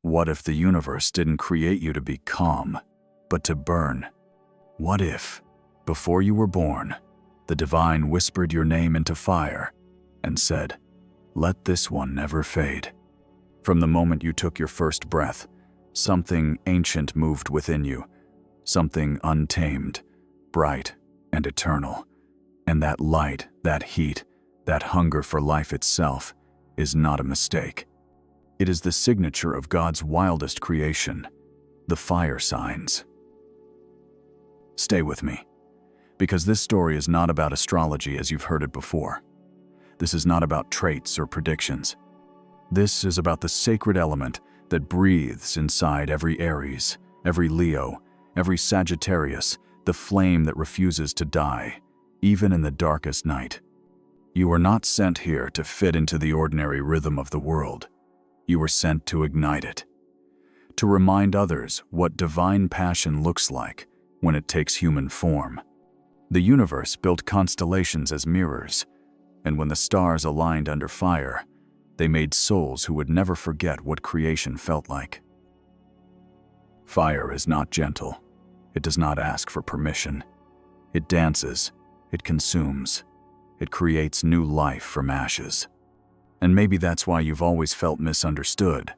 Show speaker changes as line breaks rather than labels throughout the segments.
What if the universe didn't create you to be calm, but to burn? What if, before you were born, the divine whispered your name into fire and said, "Let this one never fade"? From the moment you took your first breath, something ancient moved within you, something untamed, bright and eternal. And that light, that heat, that hunger for life itself is not a mistake. It is the signature of God's wildest creation, the fire signs. Stay with me, because this story is not about astrology as you've heard it before. This is not about traits or predictions. This is about the sacred element that breathes inside every Aries, every Leo, every Sagittarius, the flame that refuses to die, even in the darkest night. You were not sent here to fit into the ordinary rhythm of the world. You were sent to ignite it, to remind others what divine passion looks like when it takes human form. The universe built constellations as mirrors, and when the stars aligned under fire, they made souls who would never forget what creation felt like. Fire is not gentle. It does not ask for permission. It dances, it consumes, it creates new life from ashes. And maybe that's why you've always felt misunderstood,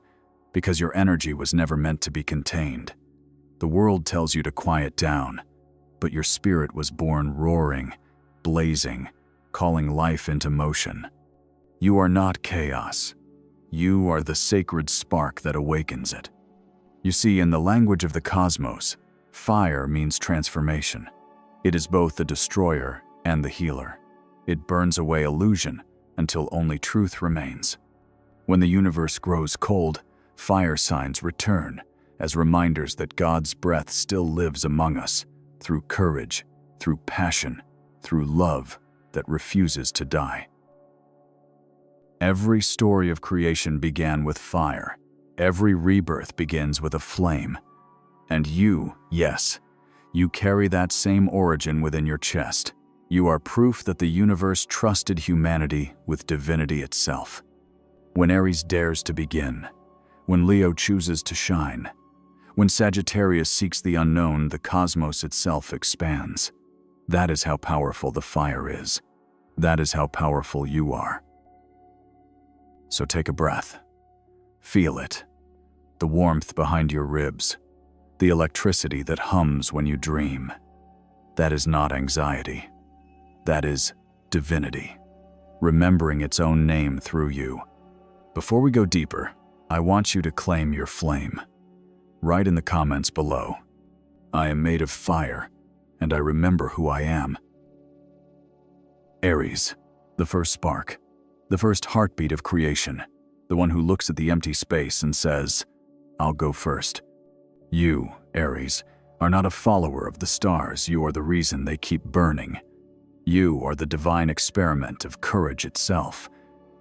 because your energy was never meant to be contained. The world tells you to quiet down, but your spirit was born roaring, blazing, calling life into motion. You are not chaos. You are the sacred spark that awakens it. You see, in the language of the cosmos, fire means transformation. It is both the destroyer and the healer. It burns away illusion until only truth remains. When the universe grows cold, fire signs return as reminders that God's breath still lives among us, through courage, through passion, through love that refuses to die. Every story of creation began with fire. Every rebirth begins with a flame. And you, yes, you carry that same origin within your chest. You are proof that the universe trusted humanity with divinity itself. When Aries dares to begin, when Leo chooses to shine, when Sagittarius seeks the unknown, the cosmos itself expands. That is how powerful the fire is. That is how powerful you are. So take a breath. Feel it. The warmth behind your ribs. The electricity that hums when you dream. That is not anxiety. That is divinity, remembering its own name through you. Before we go deeper, I want you to claim your flame. Write in the comments below, "I am made of fire, and I remember who I am." Aries, the first spark, the first heartbeat of creation, the one who looks at the empty space and says, "I'll go first." You, Aries, are not a follower of the stars. You are the reason they keep burning. You are the divine experiment of courage itself,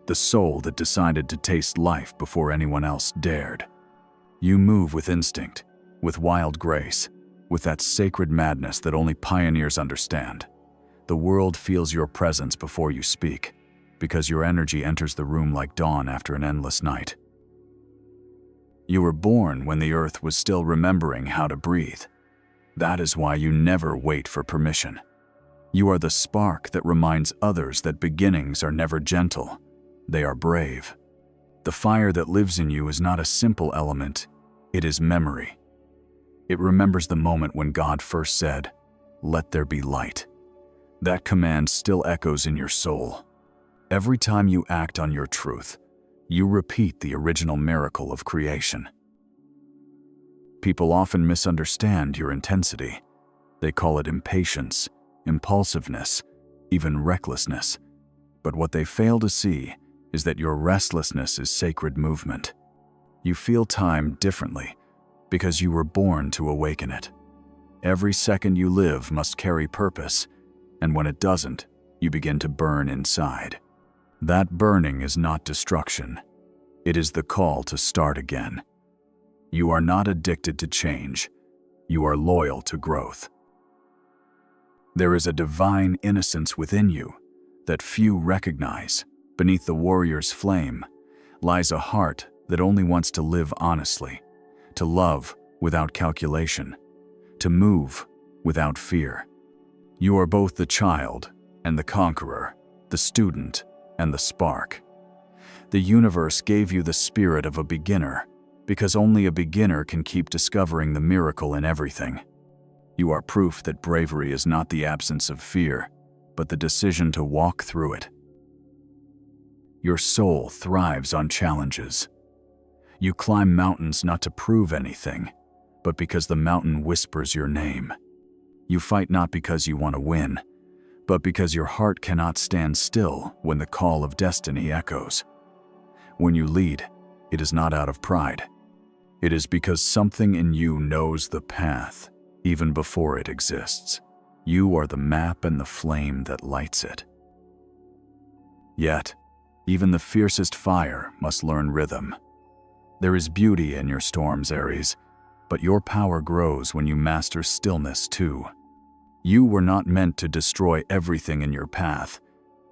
the soul that decided to taste life before anyone else dared. You move with instinct, with wild grace, with that sacred madness that only pioneers understand. The world feels your presence before you speak, because your energy enters the room like dawn after an endless night. You were born when the earth was still remembering how to breathe. That is why you never wait for permission. You are the spark that reminds others that beginnings are never gentle. They are brave. The fire that lives in you is not a simple element. It is memory. It remembers the moment when God first said, "Let there be light." That command still echoes in your soul. Every time you act on your truth, you repeat the original miracle of creation. People often misunderstand your intensity. They call it impatience, impulsiveness, even recklessness. But what they fail to see is that your restlessness is sacred movement. You feel time differently because you were born to awaken it. Every second you live must carry purpose, and when it doesn't, you begin to burn inside. That burning is not destruction. It is the call to start again. You are not addicted to change. You are loyal to growth. There is a divine innocence within you that few recognize. Beneath the warrior's flame lies a heart that only wants to live honestly, to love without calculation, to move without fear. You are both the child and the conqueror, the student and the spark. The universe gave you the spirit of a beginner because only a beginner can keep discovering the miracle in everything. You are proof that bravery is not the absence of fear, but the decision to walk through it. Your soul thrives on challenges. You climb mountains not to prove anything, but because the mountain whispers your name. You fight not because you want to win, but because your heart cannot stand still when the call of destiny echoes. When you lead, it is not out of pride. It is because something in you knows the path, even before it exists. You are the map and the flame that lights it. Yet, even the fiercest fire must learn rhythm. There is beauty in your storms, Aries, but your power grows when you master stillness too. You were not meant to destroy everything in your path,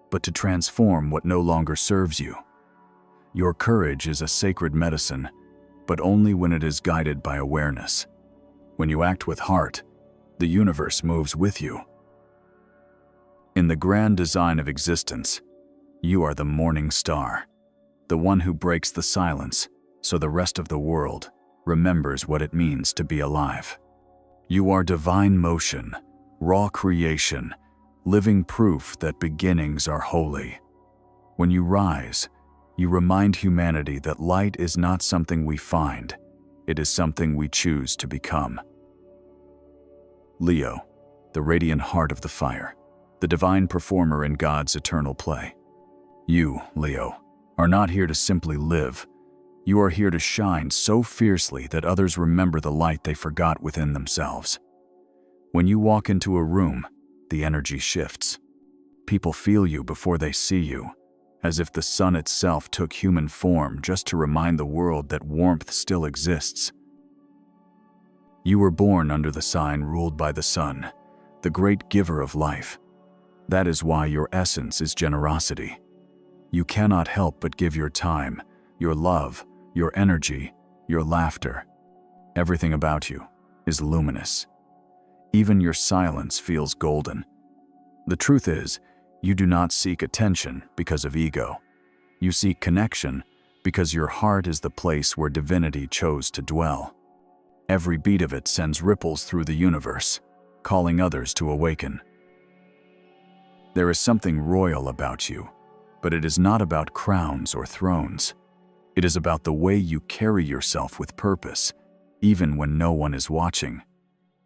but to transform what no longer serves you. Your courage is a sacred medicine, but only when it is guided by awareness. When you act with heart, the universe moves with you. In the grand design of existence, you are the morning star, the one who breaks the silence so the rest of the world remembers what it means to be alive. You are divine motion, raw creation, living proof that beginnings are holy. When you rise, you remind humanity that light is not something we find, it is something we choose to become. Leo, the radiant heart of the fire, the divine performer in God's eternal play. You, Leo, are not here to simply live. You are here to shine so fiercely that others remember the light they forgot within themselves. When you walk into a room, the energy shifts. People feel you before they see you, as if the sun itself took human form just to remind the world that warmth still exists. You were born under the sign ruled by the sun, the great giver of life. That is why your essence is generosity. You cannot help but give your time, your love, your energy, your laughter. Everything about you is luminous. Even your silence feels golden. The truth is, you do not seek attention because of ego. You seek connection because your heart is the place where divinity chose to dwell. Every beat of it sends ripples through the universe, calling others to awaken. There is something royal about you, but it is not about crowns or thrones. It is about the way you carry yourself with purpose, even when no one is watching.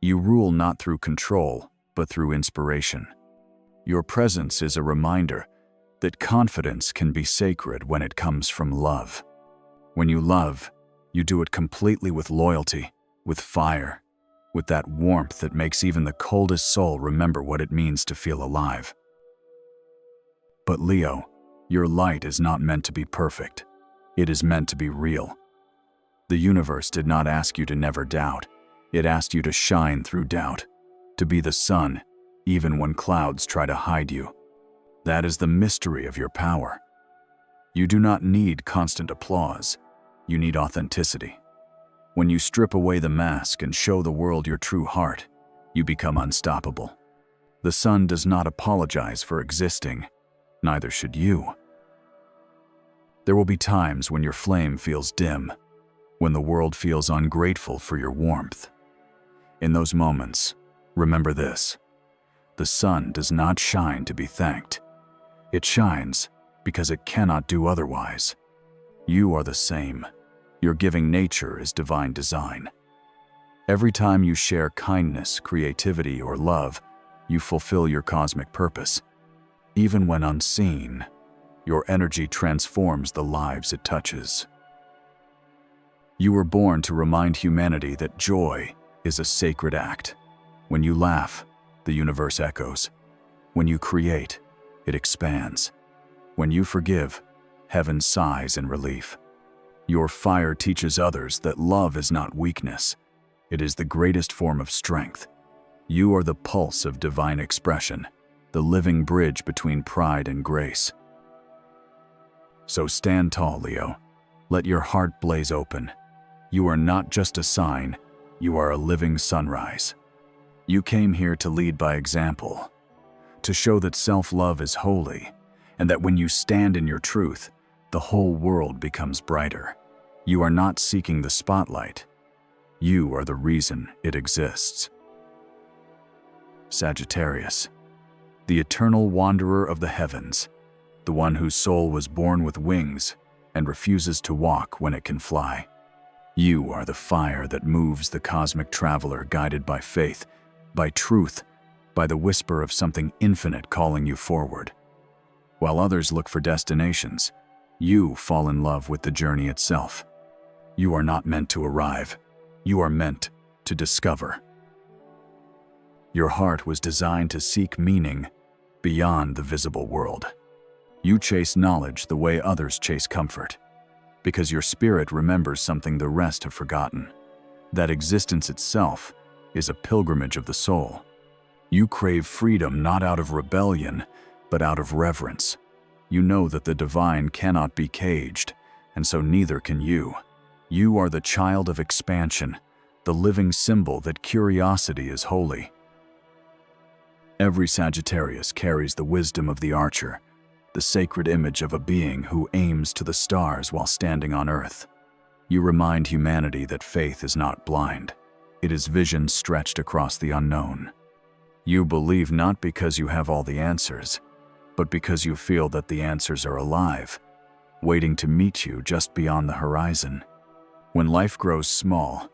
You rule not through control, but through inspiration. Your presence is a reminder that confidence can be sacred when it comes from love. When you love, you do it completely with loyalty, with fire, with that warmth that makes even the coldest soul remember what it means to feel alive. But Leo, your light is not meant to be perfect. It is meant to be real. The universe did not ask you to never doubt. It asked you to shine through doubt, to be the sun, even when clouds try to hide you. That is the mystery of your power. You do not need constant applause. You need authenticity. When you strip away the mask and show the world your true heart, you become unstoppable. The sun does not apologize for existing. Neither should you. There will be times when your flame feels dim, when the world feels ungrateful for your warmth. In those moments, remember this: the sun does not shine to be thanked. It shines because it cannot do otherwise. You are the same. Your giving nature is divine design. Every time you share kindness, creativity, or love, you fulfill your cosmic purpose. Even when unseen, your energy transforms the lives it touches. You were born to remind humanity that joy is a sacred act. When you laugh, the universe echoes. When you create, it expands. When you forgive, heaven sighs in relief. Your fire teaches others that love is not weakness. It is the greatest form of strength. You are the pulse of divine expression, the living bridge between pride and grace. So stand tall, Leo. Let your heart blaze open. You are not just a sign, you are a living sunrise. You came here to lead by example, to show that self-love is holy, and that when you stand in your truth, the whole world becomes brighter. You are not seeking the spotlight. You are the reason it exists. Sagittarius, the eternal wanderer of the heavens, the one whose soul was born with wings and refuses to walk when it can fly. You are the fire that moves the cosmic traveler, guided by faith, by truth, by the whisper of something infinite calling you forward. While others look for destinations, you fall in love with the journey itself. You are not meant to arrive. You are meant to discover. Your heart was designed to seek meaning beyond the visible world. You chase knowledge the way others chase comfort, because your spirit remembers something the rest have forgotten. That existence itself is a pilgrimage of the soul. You crave freedom not out of rebellion, but out of reverence. You know that the divine cannot be caged, and so neither can you. You are the child of expansion, the living symbol that curiosity is holy. Every Sagittarius carries the wisdom of the archer, the sacred image of a being who aims to the stars while standing on earth. You remind humanity that faith is not blind. It is vision stretched across the unknown. You believe not because you have all the answers, but because you feel that the answers are alive, waiting to meet you just beyond the horizon. When life grows small,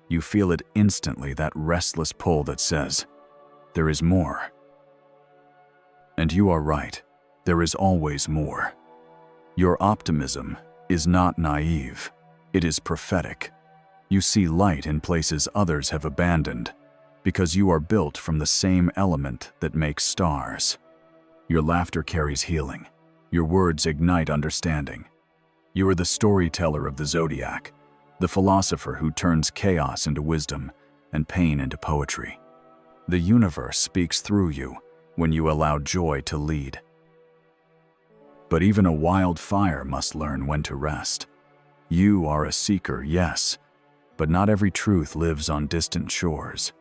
you feel it instantly, that restless pull that says, there is more. And you are right, there is always more. Your optimism is not naive, it is prophetic. You see light in places others have abandoned, because you are built from the same element that makes stars. Your laughter carries healing. Your words ignite understanding. You are the storyteller of the zodiac, the philosopher who turns chaos into wisdom and pain into poetry. The universe speaks through you when you allow joy to lead. But even a wildfire must learn when to rest. You are a seeker, yes, but not every truth lives on distant shores.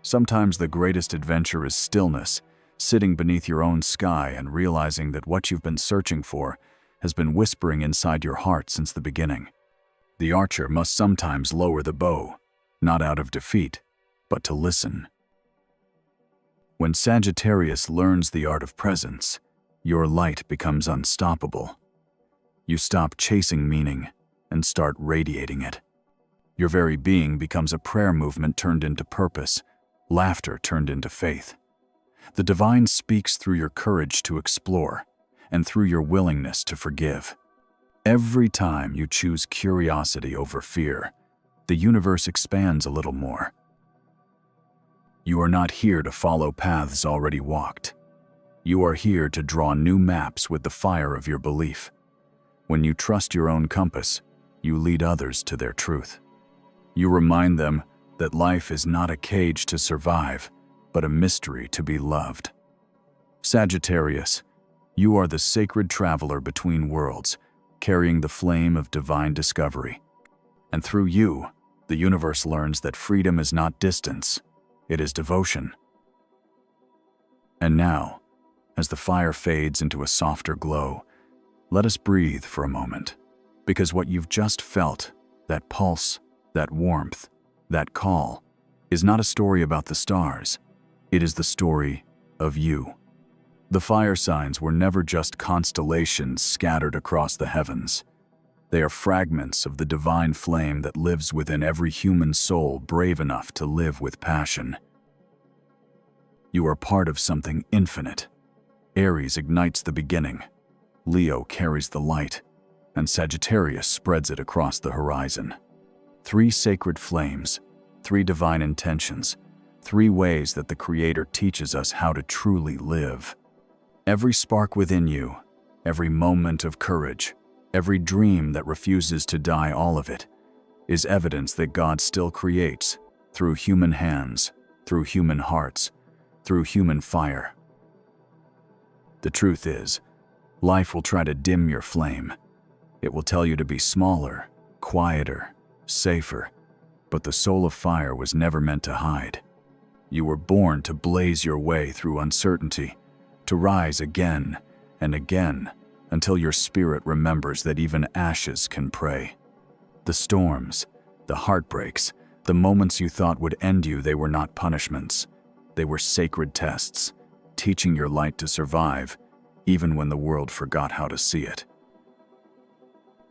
Sometimes the greatest adventure is stillness, sitting beneath your own sky and realizing that what you've been searching for has been whispering inside your heart since the beginning. The archer must sometimes lower the bow, not out of defeat, but to listen. When Sagittarius learns the art of presence, your light becomes unstoppable. You stop chasing meaning and start radiating it. Your very being becomes a prayer movement turned into purpose, laughter turned into faith. The divine speaks through your courage to explore and through your willingness to forgive. Every time you choose curiosity over fear, the universe expands a little more. You are not here to follow paths already walked. You are here to draw new maps with the fire of your belief. When you trust your own compass, you lead others to their truth. You remind them that life is not a cage to survive, but a mystery to be loved. Sagittarius, you are the sacred traveler between worlds, carrying the flame of divine discovery. And through you, the universe learns that freedom is not distance, it is devotion. And now, as the fire fades into a softer glow, let us breathe for a moment, because what you've just felt, that pulse, that warmth, that call, is not a story about the stars. It is the story of you. The fire signs were never just constellations scattered across the heavens. They are fragments of the divine flame that lives within every human soul brave enough to live with passion. You are part of something infinite. Aries ignites the beginning, Leo carries the light, and Sagittarius spreads it across the horizon. 3 sacred flames, 3 divine intentions, 3 ways that the Creator teaches us how to truly live. Every spark within you, every moment of courage, every dream that refuses to die, all of it, is evidence that God still creates through human hands, through human hearts, through human fire. The truth is, life will try to dim your flame, It will tell you to be smaller, quieter, safer. But the soul of fire was never meant to hide. You were born to blaze your way through uncertainty, to rise again and again until your spirit remembers that even ashes can pray. The storms, the heartbreaks, the moments you thought would end you, they were not punishments. They were sacred tests, teaching your light to survive, even when the world forgot how to see it.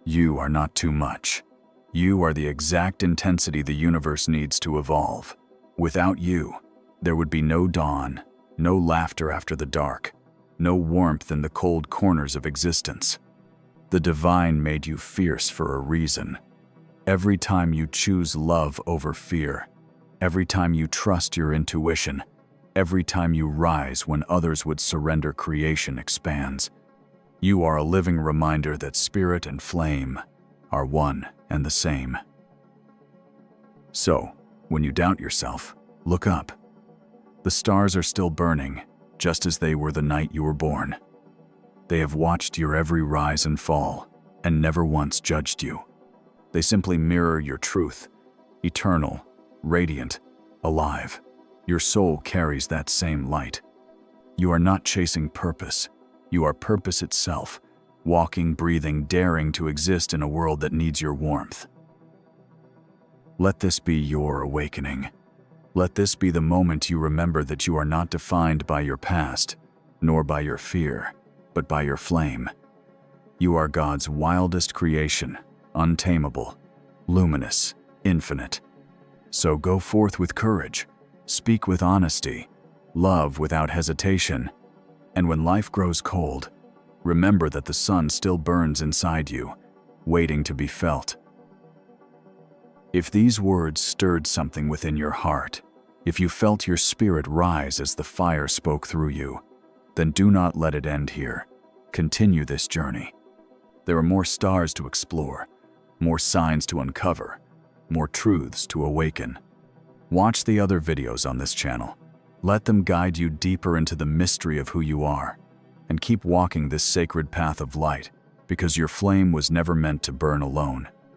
You are not too much. You are the exact intensity the universe needs to evolve. Without you, there would be no dawn, no laughter after the dark, no warmth in the cold corners of existence. The divine made you fierce for a reason. Every time you choose love over fear, every time you trust your intuition, every time you rise when others would surrender, creation expands. You are a living reminder that spirit and flame are one and the same. So, when you doubt yourself, look up. The stars are still burning, just as they were the night you were born. They have watched your every rise and fall, and never once judged you. They simply mirror your truth, eternal, radiant, alive. Your soul carries that same light. You are not chasing purpose. You are purpose itself, walking, breathing, daring to exist in a world that needs your warmth. Let this be your awakening. Let this be the moment you remember that you are not defined by your past, nor by your fear, but by your flame. You are God's wildest creation, untamable, luminous, infinite. So go forth with courage, speak with honesty, love without hesitation, and when life grows cold, remember that the sun still burns inside you, waiting to be felt. If these words stirred something within your heart, if you felt your spirit rise as the fire spoke through you, then do not let it end here. Continue this journey. There are more stars to explore, more signs to uncover, more truths to awaken. Watch the other videos on this channel. Let them guide you deeper into the mystery of who you are, and keep walking this sacred path of light, because your flame was never meant to burn alone.